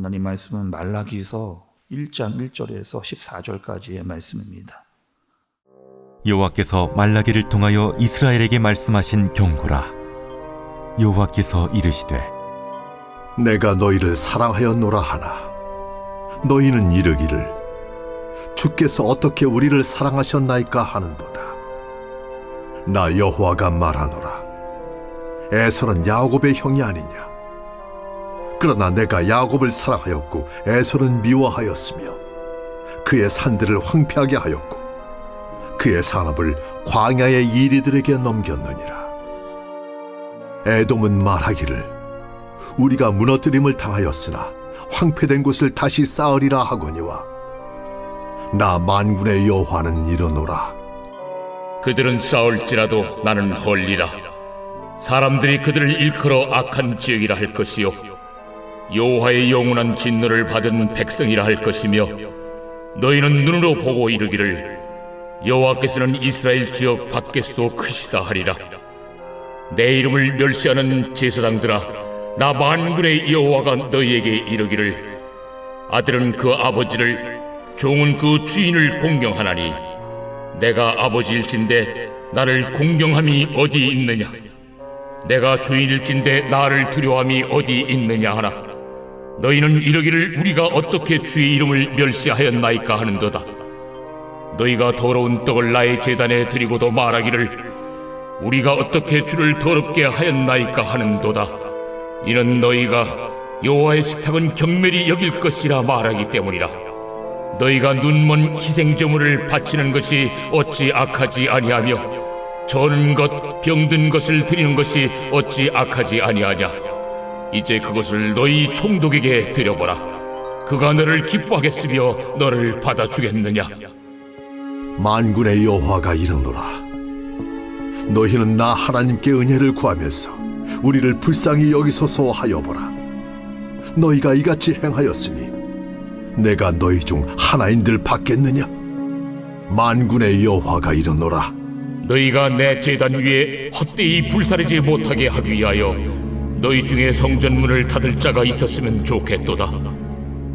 하나님 말씀은 말라기서 1장 1절에서 14절까지의 말씀입니다. 여호와께서 말라기를 통하여 이스라엘에게 말씀하신 경고라. 여호와께서 이르시되 내가 너희를 사랑하였노라 하나 너희는 이르기를 주께서 어떻게 우리를 사랑하셨나이까 하는도다. 나 여호와가 말하노라. 에서는 야곱의 형이 아니냐. 그러나 내가 야곱을 사랑하였고 에서는 미워하였으며 그의 산들을 황폐하게 하였고 그의 산업을 광야의 이리들에게 넘겼느니라. 에돔은 말하기를 우리가 무너뜨림을 당하였으나 황폐된 곳을 다시 쌓으리라 하거니와 나 만군의 여호와는 이르노라. 그들은 싸울지라도 나는 헐리라. 사람들이 그들을 일컬어 악한 지역이라 할 것이요 여호와의 영원한 진노를 받은 백성이라 할 것이며 너희는 눈으로 보고 이르기를 여호와께서는 이스라엘 지역 밖에서도 크시다 하리라. 내 이름을 멸시하는 제사장들아, 나 만군의 여호와가 너희에게 이르기를 아들은 그 아버지를 종은 그 주인을 공경하나니 내가 아버지일진데 나를 공경함이 어디 있느냐. 내가 주인일진데 나를 두려워함이 어디 있느냐 하나 너희는 이르기를 우리가 어떻게 주의 이름을 멸시하였나이까 하는도다. 너희가 더러운 떡을 나의 제단에 드리고도 말하기를 우리가 어떻게 주를 더럽게 하였나이까 하는도다. 이는 너희가 여호와의 식탁은 경멸히 여길 것이라 말하기 때문이라. 너희가 눈먼 희생제물을 바치는 것이 어찌 악하지 아니하며 저는 것 병든 것을 드리는 것이 어찌 악하지 아니하냐. 이제 그것을 너희 총독에게 드려보라. 그가 너를 기뻐하겠으며 너를 받아주겠느냐. 만군의 여호와가 이르노라. 너희는 나 하나님께 은혜를 구하면서 우리를 불쌍히 여기소서 하여보라. 너희가 이같이 행하였으니 내가 너희 중 하나인들 받겠느냐. 만군의 여호와가 이르노라. 너희가 내 제단 위에 헛되이 불사르지 못하게 하기 위하여 너희 중에 성전문을 닫을 자가 있었으면 좋겠도다.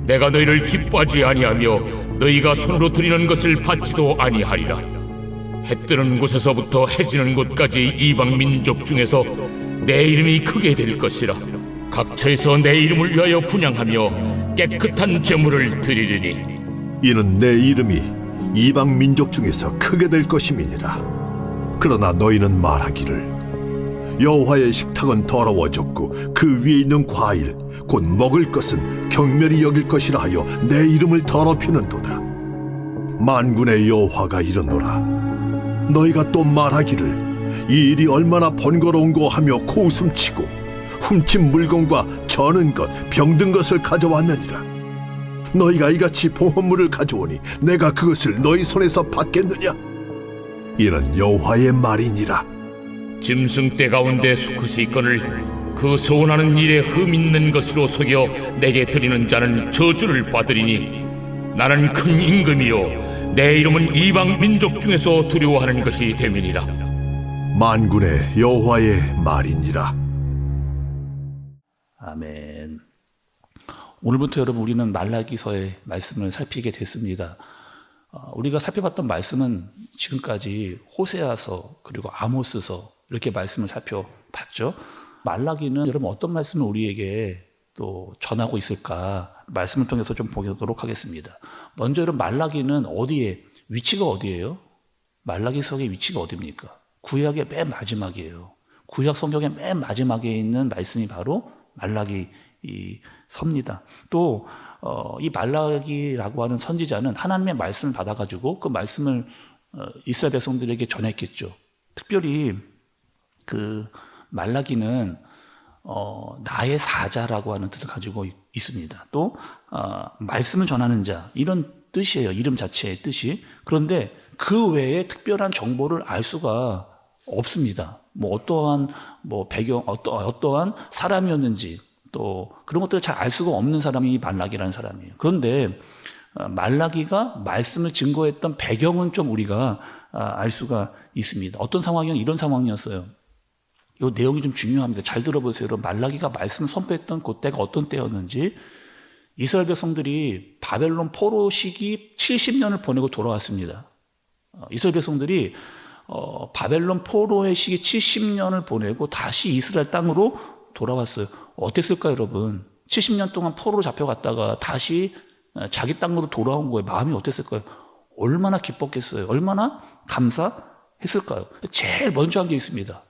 내가 너희를 기뻐하지 아니하며 너희가 손으로 드리는 것을 받지도 아니하리라. 해 뜨는 곳에서부터 해 지는 곳까지 이방 민족 중에서 내 이름이 크게 될 것이라. 각처에서 내 이름을 위하여 분향하며 깨끗한 제물을 드리리니 이는 내 이름이 이방 민족 중에서 크게 될 것임이니라. 그러나 너희는 말하기를 여호와의 식탁은 더러워졌고 그 위에 있는 과일 곧 먹을 것은 경멸히 여길 것이라 하여 내 이름을 더럽히는도다. 만군의 여호와가 이르노라. 너희가 또 말하기를 이 일이 얼마나 번거로운고 하며 코웃음치고 훔친 물건과 저는 것 병든 것을 가져왔느니라. 너희가 이같이 보험물을 가져오니 내가 그것을 너희 손에서 받겠느냐. 이는 여호와의 말이니라. 짐승 떼 가운데 수컷이 있거늘 그 소원하는 일에 흠 있는 것으로 속여 내게 드리는 자는 저주를 받으리니 나는 큰 임금이요 내 이름은 이방 민족 중에서 두려워하는 것이 됨이니라. 만군의 여호와의 말이니라. 아멘. 오늘부터 여러분 우리는 말라기서의 말씀을 살피게 됐습니다. 우리가 살펴봤던 말씀은 지금까지 호세아서 그리고 아모스서 이렇게 말씀을 살펴봤죠. 말라기는 여러분 어떤 말씀을 우리에게 또 전하고 있을까 말씀을 통해서 좀 보도록 하겠습니다. 먼저 여러분 말라기는 어디에 위치가 어디예요? 말라기서의 위치가 어디입니까? 구약의 맨 마지막이에요. 구약 성경의 맨 마지막에 있는 말씀이 바로 말라기 섭니다. 또 이 말라기라고 하는 선지자는 하나님의 말씀을 받아가지고 그 말씀을 이스라엘 백성들에게 전했겠죠. 특별히 그 말라기는 나의 사자라고 하는 뜻을 가지고 있습니다. 또 말씀을 전하는 자 이런 뜻이에요. 이름 자체의 뜻이. 그런데 그 외에 특별한 정보를 알 수가 없습니다. 뭐 어떠한 뭐 배경 어떠한 사람이었는지 또 그런 것들을 잘 알 수가 없는 사람이 말라기라는 사람이에요. 그런데 말라기가 말씀을 증거했던 배경은 좀 우리가 알 수가 있습니다. 어떤 상황이면 이런 상황이었어요. 이 내용이 좀 중요합니다. 잘 들어보세요. 여러분, 말라기가 말씀을 선포했던 그때가 어떤 때였는지 이스라엘 백성들이 바벨론 포로 시기 70년을 보내고 돌아왔습니다. 이스라엘 백성들이 바벨론 포로의 시기 70년을 보내고 다시 이스라엘 땅으로 돌아왔어요. 어땠을까요, 여러분? 70년 동안 포로로 잡혀갔다가 다시 자기 땅으로 돌아온 거예요. 마음이 어땠을까요? 얼마나 기뻤겠어요? 얼마나 감사했을까요? 제일 먼저 한 게 있습니다.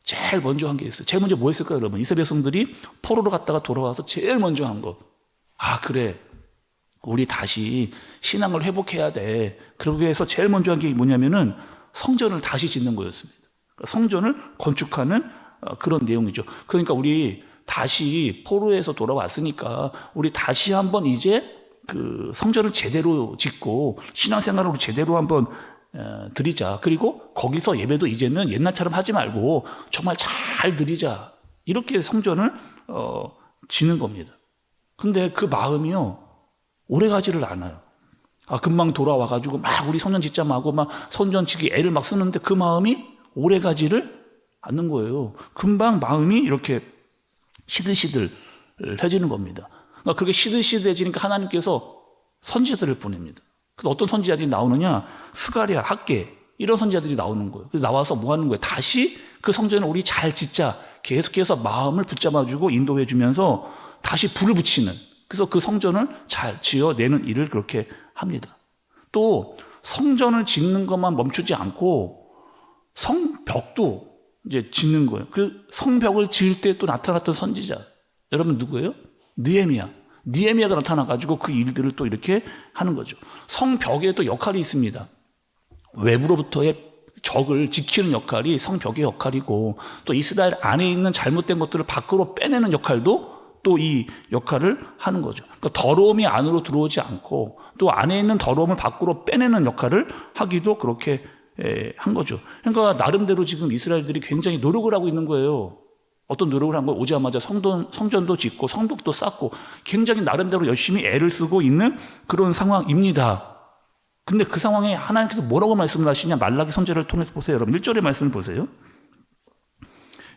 제일 먼저 한 게 있어요. 제일 먼저 뭐 했을까요, 여러분? 이스라엘 백성들이 포로로 갔다가 돌아와서 제일 먼저 한 것. 아, 그래. 우리 다시 신앙을 회복해야 돼. 그러기 위해서 제일 먼저 한 게 뭐냐면은 성전을 다시 짓는 거였습니다. 성전을 건축하는 그런 내용이죠. 그러니까 우리 다시 포로에서 돌아왔으니까 우리 다시 한번 이제 그 성전을 제대로 짓고 신앙생활을 제대로 한번 드리자. 그리고 거기서 예배도 이제는 옛날처럼 하지 말고 정말 잘 드리자. 이렇게 성전을 짓는 겁니다. 근데 그 마음이요, 오래 가지를 않아요. 금방 돌아와가지고 막 우리 성전 짓자 하고 막 성전 짓기 애를 막 쓰는데 그 마음이 오래 가지를 않는 거예요. 금방 마음이 이렇게 시들시들해지는 겁니다. 그러니까 그렇게 시들시들해지니까 하나님께서 선지자들을 보냅니다. 그래서 어떤 선지자들이 나오느냐? 스가랴, 학개 이런 선지자들이 나오는 거예요. 그래서 나와서 뭐 하는 거예요? 다시 그 성전을 우리 잘 짓자. 계속해서 마음을 붙잡아주고 인도해주면서 다시 불을 붙이는, 그래서 그 성전을 잘 지어내는 일을 그렇게 합니다. 또 성전을 짓는 것만 멈추지 않고 성벽도 이제 짓는 거예요. 그 성벽을 지을 때 또 나타났던 선지자, 여러분 누구예요? 느헤미야가 나타나가지고 그 일들을 또 이렇게 하는 거죠. 성벽에 또 역할이 있습니다. 외부로부터의 적을 지키는 역할이 성벽의 역할이고, 또 이스라엘 안에 있는 잘못된 것들을 밖으로 빼내는 역할도 또 이 역할을 하는 거죠. 그러니까 더러움이 안으로 들어오지 않고 또 안에 있는 더러움을 밖으로 빼내는 역할을 하기도 그렇게 한 거죠. 그러니까 나름대로 지금 이스라엘들이 굉장히 노력을 하고 있는 거예요. 어떤 노력을 한 거예요? 오자마자 성전도 짓고 성벽도 쌓고 굉장히 나름대로 열심히 애를 쓰고 있는 그런 상황입니다. 근데 그 상황에 하나님께서 뭐라고 말씀을 하시냐? 말라기 선지자를 통해서 보세요. 여러분 1절의 말씀을 보세요.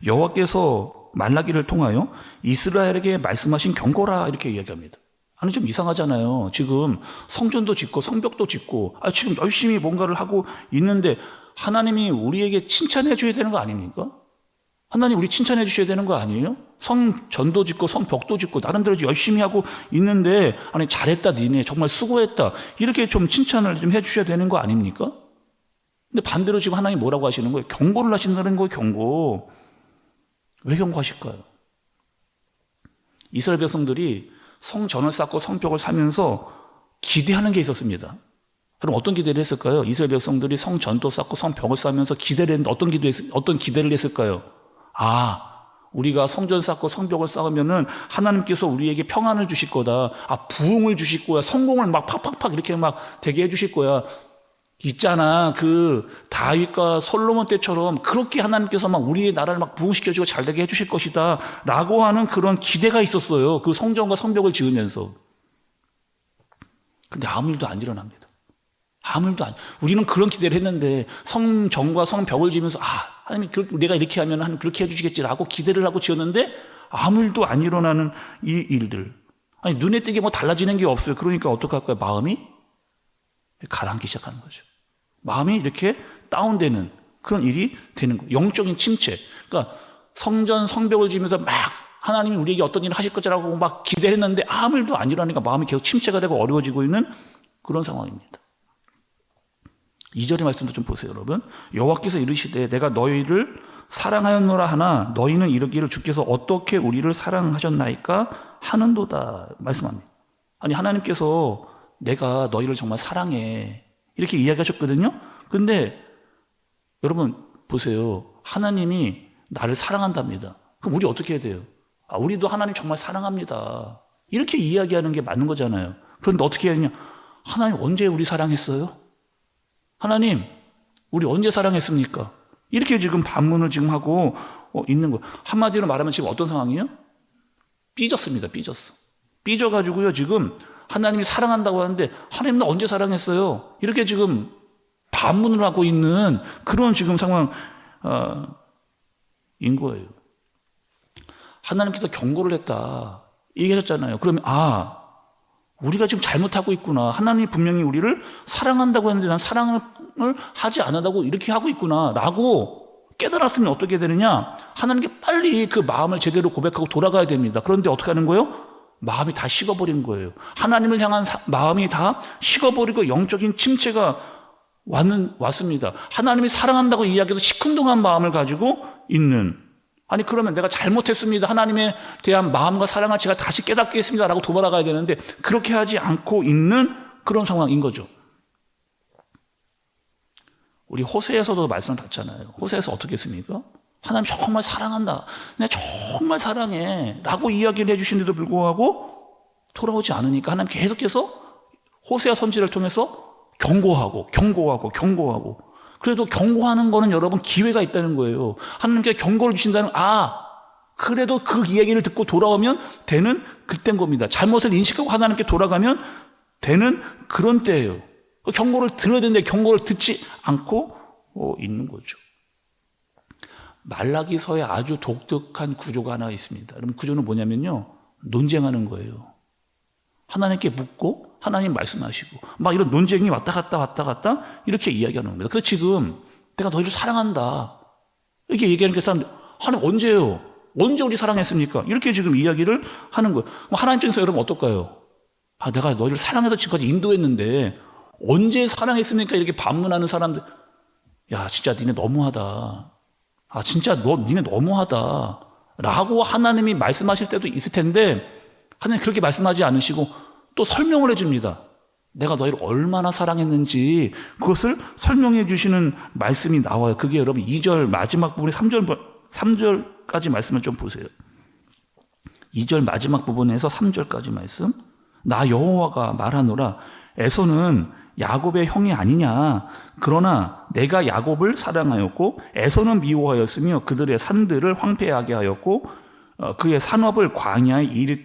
여호와께서 말라기를 통하여 이스라엘에게 말씀하신 경고라, 이렇게 이야기합니다. 아니, 좀 이상하잖아요. 지금 성전도 짓고 성벽도 짓고 지금 열심히 뭔가를 하고 있는데 하나님이 우리에게 칭찬해 줘야 되는 거 아닙니까? 하나님 우리 칭찬해 주셔야 되는 거 아니에요? 성전도 짓고 성벽도 짓고 나름대로 열심히 하고 있는데, 아니 잘했다 니네 정말 수고했다 이렇게 좀 칭찬을 좀 해 주셔야 되는 거 아닙니까? 근데 반대로 지금 하나님 뭐라고 하시는 거예요? 경고를 하신다는 거예요. 경고. 왜 경고하실까요? 이스라엘 백성들이 성전을 쌓고 성벽을 쌓으면서 기대하는 게 있었습니다. 그럼 어떤 기대를 했을까요? 이스라엘 백성들이 성전도 쌓고 성벽을 쌓으면서 기대를 했는데 어떤 기대를 했을까요? 우리가 성전 쌓고 성벽을 쌓으면은 하나님께서 우리에게 평안을 주실 거다. 부흥을 주실 거야. 성공을 막 팍팍팍 이렇게 막 되게 해주실 거야. 있잖아, 그 다윗과 솔로몬 때처럼 그렇게 하나님께서 막 우리의 나라를 막 부흥시켜주고 잘되게 해주실 것이다 라고 하는 그런 기대가 있었어요. 그 성전과 성벽을 지으면서. 근데 아무 일도 안 일어납니다. 아무 일도 안. 우리는 그런 기대를 했는데 성전과 성벽을 지으면서 하나님 내가 이렇게 하면 하나님 그렇게 해주시겠지라고 기대를 하고 지었는데 아무 일도 안 일어나는 이 일들. 아니 눈에 띄게 뭐 달라지는 게 없어요. 그러니까 어떡할까요? 마음이 가라앉기 시작하는 거죠. 마음이 이렇게 다운되는 그런 일이 되는 거예요. 영적인 침체. 그러니까 성전 성벽을 지으면서 막 하나님이 우리에게 어떤 일을 하실 거라고 막 기대했는데 아무 일도 안 일어나니까 마음이 계속 침체가 되고 어려워지고 있는 그런 상황입니다. 2절의 말씀도 좀 보세요, 여러분. 여호와께서 이르시되 내가 너희를 사랑하였노라 하나 너희는 이르기를 주께서 어떻게 우리를 사랑하셨나이까 하는도다 말씀합니다. 아니 하나님께서 내가 너희를 정말 사랑해 이렇게 이야기하셨거든요. 근데 여러분 보세요. 하나님이 나를 사랑한답니다. 그럼 우리 어떻게 해야 돼요? 우리도 하나님 정말 사랑합니다. 이렇게 이야기하는 게 맞는 거잖아요. 그런데 어떻게 해야 되냐? 하나님 언제 우리 사랑했어요? 하나님 우리 언제 사랑했습니까? 이렇게 지금 반문을 지금 하고 있는 거예요. 한마디로 말하면 지금 어떤 상황이에요? 삐졌습니다. 삐져가지고요 지금 하나님이 사랑한다고 하는데 하나님 나 언제 사랑했어요? 이렇게 지금 반문을 하고 있는 그런 지금 상황인 거예요. 하나님께서 경고를 했다 얘기하셨잖아요. 그러면 우리가 지금 잘못하고 있구나. 하나님이 분명히 우리를 사랑한다고 했는데 난 사랑을 하지 않았다고 이렇게 하고 있구나 라고 깨달았으면 어떻게 되느냐? 하나님께 빨리 그 마음을 제대로 고백하고 돌아가야 됩니다. 그런데 어떻게 하는 거예요? 마음이 다 식어버린 거예요. 하나님을 향한 마음이 다 식어버리고 영적인 침체가 왔습니다. 하나님이 사랑한다고 이야기해도 시큰둥한 마음을 가지고 있는, 아니 그러면 내가 잘못했습니다. 하나님에 대한 마음과 사랑을 제가 다시 깨닫겠습니다 라고 돌아가야 되는데 그렇게 하지 않고 있는 그런 상황인 거죠. 우리 호세에서도 말씀을 봤잖아요. 호세에서 어떻게 했습니까? 하나님 정말 사랑한다. 내가 정말 사랑해 라고 이야기를 해주시는데도 불구하고 돌아오지 않으니까 하나님 계속해서 호세아 선지를 통해서 경고하고 그래도 경고하는 거는 여러분 기회가 있다는 거예요. 하나님께 경고를 주신다는, 그래도 그 이야기를 듣고 돌아오면 되는 그때인 겁니다. 잘못을 인식하고 하나님께 돌아가면 되는 그런 때예요. 경고를 들어야 되는데 경고를 듣지 않고 있는 거죠. 말라기서에 아주 독특한 구조가 하나 있습니다. 여러분, 구조는 뭐냐면요, 논쟁하는 거예요. 하나님께 묻고 하나님 말씀하시고 막 이런 논쟁이 왔다 갔다 이렇게 이야기하는 겁니다. 그래서 지금 내가 너희를 사랑한다 이렇게 얘기하는 게 사람들, 하나님 언제요? 언제 우리 사랑했습니까? 이렇게 지금 이야기를 하는 거예요. 하나님 쪽에서 여러분 어떨까요? 내가 너희를 사랑해서 지금까지 인도했는데 언제 사랑했습니까? 이렇게 반문하는 사람들, 야 진짜 니네 너무하다. 진짜 니네 너무하다 라고 하나님이 말씀하실 때도 있을 텐데 하나님 그렇게 말씀하지 않으시고 또 설명을 해줍니다. 내가 너희를 얼마나 사랑했는지 그것을 설명해 주시는 말씀이 나와요. 그게 여러분 2절 마지막 부분에 3절까지 말씀을 좀 보세요. 2절 마지막 부분에서 3절까지 말씀. 나 여호와가 말하노라. 에서는 야곱의 형이 아니냐. 그러나 내가 야곱을 사랑하였고 에서는 미워하였으며 그들의 산들을 황폐하게 하였고 그의 산업을 광야의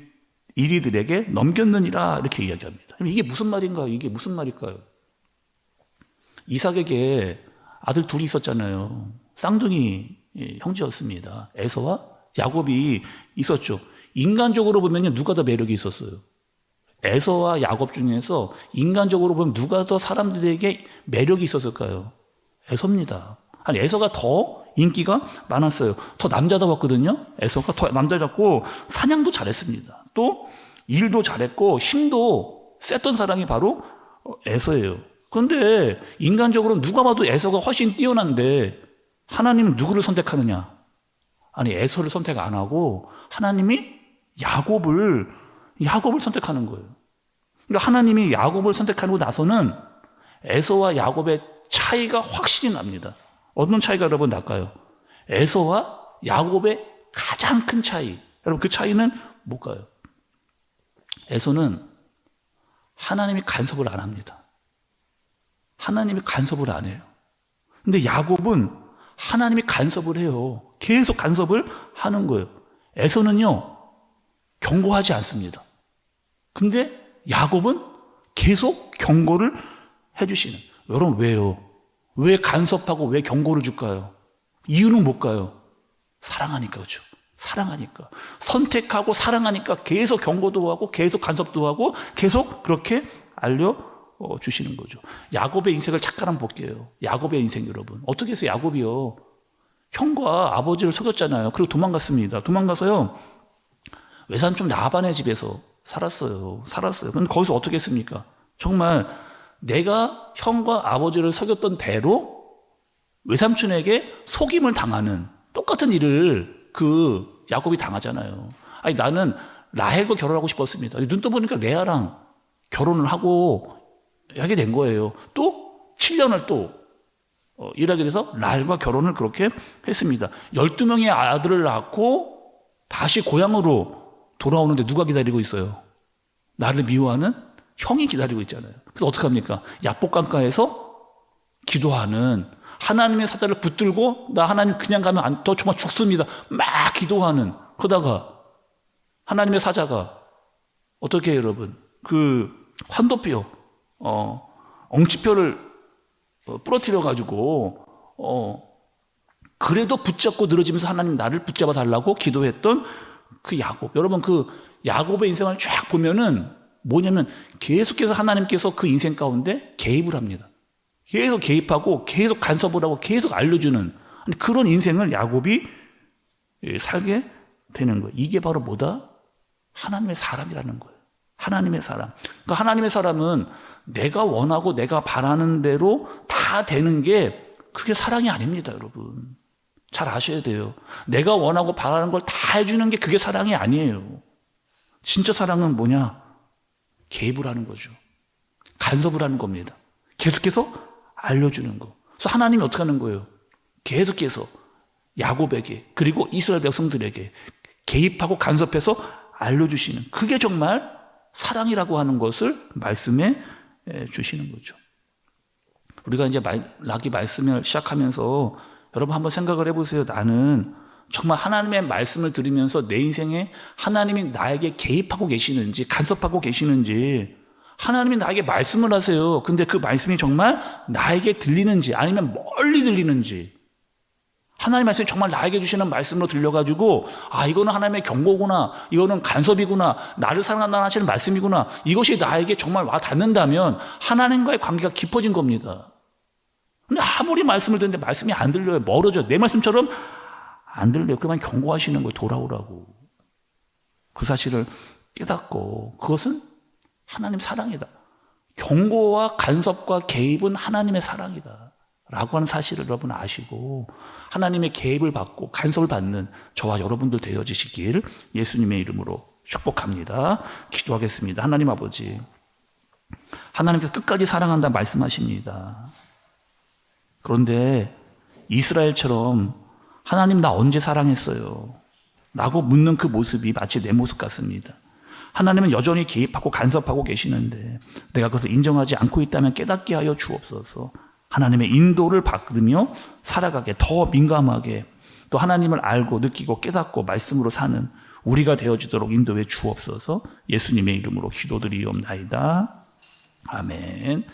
이리들에게 넘겼느니라. 이렇게 이야기합니다. 이게 무슨 말인가요? 이게 무슨 말일까요? 이삭에게 아들 둘이 있었잖아요. 쌍둥이 형제였습니다. 에서와 야곱이 있었죠. 인간적으로 보면 누가 더 매력이 있었어요? 에서와 야곱 중에서 인간적으로 보면 누가 더 사람들에게 매력이 있었을까요? 에서입니다. 아니, 에서가 더 인기가 많았어요. 더 남자다웠거든요. 에서가 더 남자답고 사냥도 잘했습니다. 또 일도 잘했고 힘도 셌던 사람이 바로 에서예요. 그런데 인간적으로 누가 봐도 에서가 훨씬 뛰어난데 하나님은 누구를 선택하느냐? 아니, 에서를 선택 안 하고 하나님이 야곱을 선택하는 거예요. 그러니까 하나님이 야곱을 선택하고 나서는 에서와 야곱의 차이가 확실히 납니다. 어떤 차이가 여러분 날까요? 에서와 야곱의 가장 큰 차이. 여러분 그 차이는 뭘까요? 에서는 하나님이 간섭을 안 합니다. 하나님이 간섭을 안 해요. 근데 야곱은 하나님이 간섭을 해요. 계속 간섭을 하는 거예요. 에서는요, 경고하지 않습니다. 근데 야곱은 계속 경고를 해주시는. 여러분 왜요? 왜 간섭하고 왜 경고를 줄까요? 이유는 뭘까요? 사랑하니까. 그렇죠? 사랑하니까. 선택하고 사랑하니까 계속 경고도 하고 계속 간섭도 하고 계속 그렇게 알려주시는 거죠. 야곱의 인생을 잠깐 한번 볼게요. 야곱의 인생 여러분. 어떻게 해서 야곱이요? 형과 아버지를 속였잖아요. 그리고 도망갔습니다. 도망가서요, 외삼촌 라반의 집에서 살았어요. 그럼 거기서 어떻게 했습니까? 정말 내가 형과 아버지를 속였던 대로 외삼촌에게 속임을 당하는 똑같은 일을 그 야곱이 당하잖아요. 아니, 나는 라헬과 결혼하고 싶었습니다. 눈 떠보니까 레아랑 결혼을 하게 된 거예요. 또 7년을 또 일하게 돼서 라헬과 결혼을 그렇게 했습니다. 12명의 아들을 낳고 다시 고향으로 돌아오는데 누가 기다리고 있어요? 나를 미워하는 형이 기다리고 있잖아요. 그래서 어떻게 합니까? 야복강가에서 기도하는, 하나님의 사자를 붙들고 나 하나님 그냥 가면 더 정말 죽습니다. 막 기도하는. 그러다가 하나님의 사자가 어떻게 해요, 여러분? 그 환도뼈, 엉치뼈를 부러뜨려 가지고 그래도 붙잡고 늘어지면서 하나님 나를 붙잡아 달라고 기도했던 그 야곱. 여러분 그 야곱의 인생을 쫙 보면은 뭐냐면 계속해서 하나님께서 그 인생 가운데 개입을 합니다. 계속 개입하고 계속 간섭을 하고 계속 알려주는 그런 인생을 야곱이 살게 되는 거예요. 이게 바로 뭐다? 하나님의 사람이라는 거예요. 하나님의 사람. 그러니까 하나님의 사람은 내가 원하고 내가 바라는 대로 다 되는 게 그게 사랑이 아닙니다, 여러분. 잘 아셔야 돼요. 내가 원하고 바라는 걸 다 해주는 게 그게 사랑이 아니에요. 진짜 사랑은 뭐냐? 개입을 하는 거죠. 간섭을 하는 겁니다. 계속해서 알려주는 거. 그래서 하나님이 어떻게 하는 거예요? 계속해서 야곱에게 그리고 이스라엘 백성들에게 개입하고 간섭해서 알려주시는, 그게 정말 사랑이라고 하는 것을 말씀해 주시는 거죠. 우리가 이제 말라기 말씀을 시작하면서 여러분 한번 생각을 해보세요. 나는 정말 하나님의 말씀을 들으면서 내 인생에 하나님이 나에게 개입하고 계시는지 간섭하고 계시는지, 하나님이 나에게 말씀을 하세요. 근데 그 말씀이 정말 나에게 들리는지 아니면 멀리 들리는지, 하나님 말씀이 정말 나에게 주시는 말씀으로 들려가지고 이거는 하나님의 경고구나, 이거는 간섭이구나, 나를 사랑한다는 하시는 말씀이구나, 이것이 나에게 정말 와 닿는다면 하나님과의 관계가 깊어진 겁니다. 근데 아무리 말씀을 듣는데 말씀이 안 들려요. 멀어져요. 내 말씀처럼 안 들려요. 그만 경고하시는 거예요. 돌아오라고. 그 사실을 깨닫고 그것은 하나님 사랑이다. 경고와 간섭과 개입은 하나님의 사랑이다 라고 하는 사실을 여러분 아시고 하나님의 개입을 받고 간섭을 받는 저와 여러분들 되어지시길 예수님의 이름으로 축복합니다. 기도하겠습니다. 하나님 아버지, 하나님께서 끝까지 사랑한다 말씀하십니다. 그런데 이스라엘처럼 하나님 나 언제 사랑했어요? 라고 묻는 그 모습이 마치 내 모습 같습니다. 하나님은 여전히 개입하고 간섭하고 계시는데 내가 그것을 인정하지 않고 있다면 깨닫게 하여 주옵소서. 하나님의 인도를 받으며 살아가게, 더 민감하게 또 하나님을 알고 느끼고 깨닫고 말씀으로 사는 우리가 되어지도록 인도해 주옵소서. 예수님의 이름으로 기도드리옵나이다. 아멘.